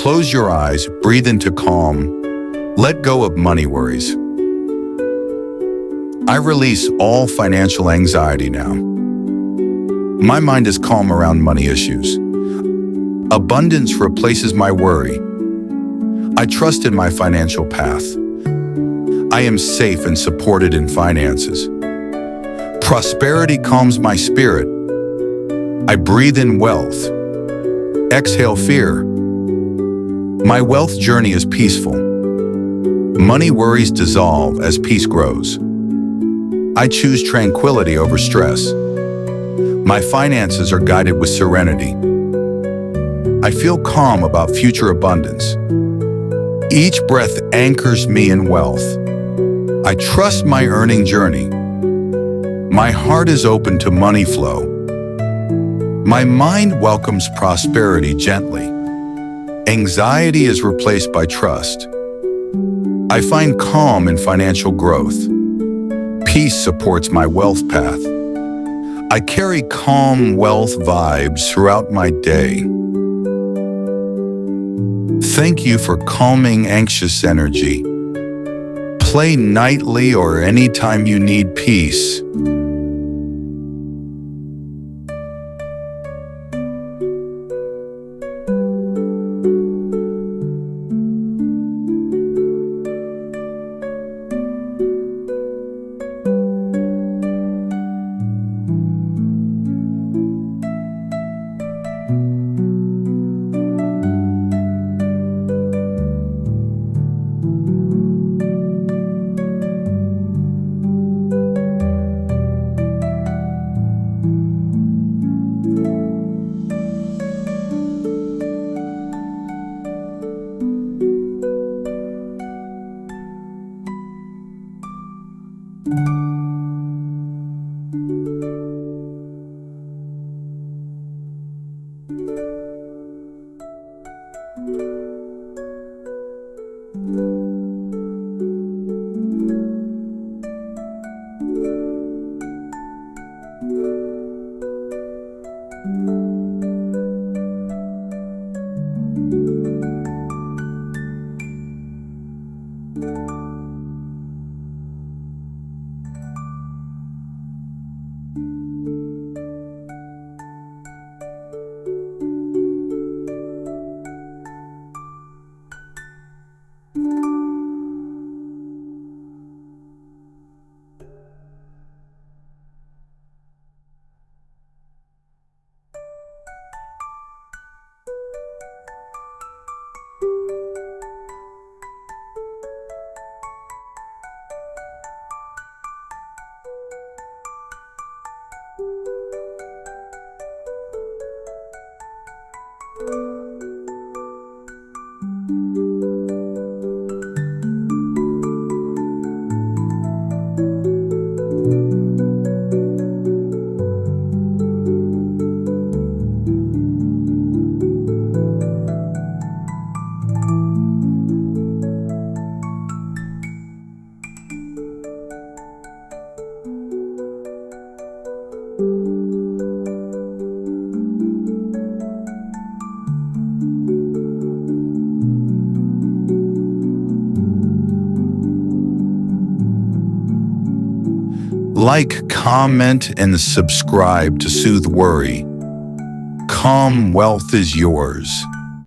Close your eyes, breathe into calm. Let go of money worries. I release all financial anxiety now. My mind is calm around money issues. Abundance replaces my worry. I trust in my financial path. I am safe and supported in finances. Prosperity calms my spirit. I breathe in wealth. Exhale fear. My wealth journey is peaceful. Money worries dissolve as peace grows. I choose tranquility over stress. My finances are guided with serenity. I feel calm about future abundance. Each breath anchors me in wealth. I trust my earning journey. My heart is open to money flow. My mind welcomes prosperity gently. Anxiety is replaced by trust. I find calm in financial growth. Peace supports my wealth path. I carry calm wealth vibes throughout my day. Thank you for calming anxious energy. Play nightly or anytime you need peace. Like, comment, and subscribe to Soothe Worry. Calm wealth is yours.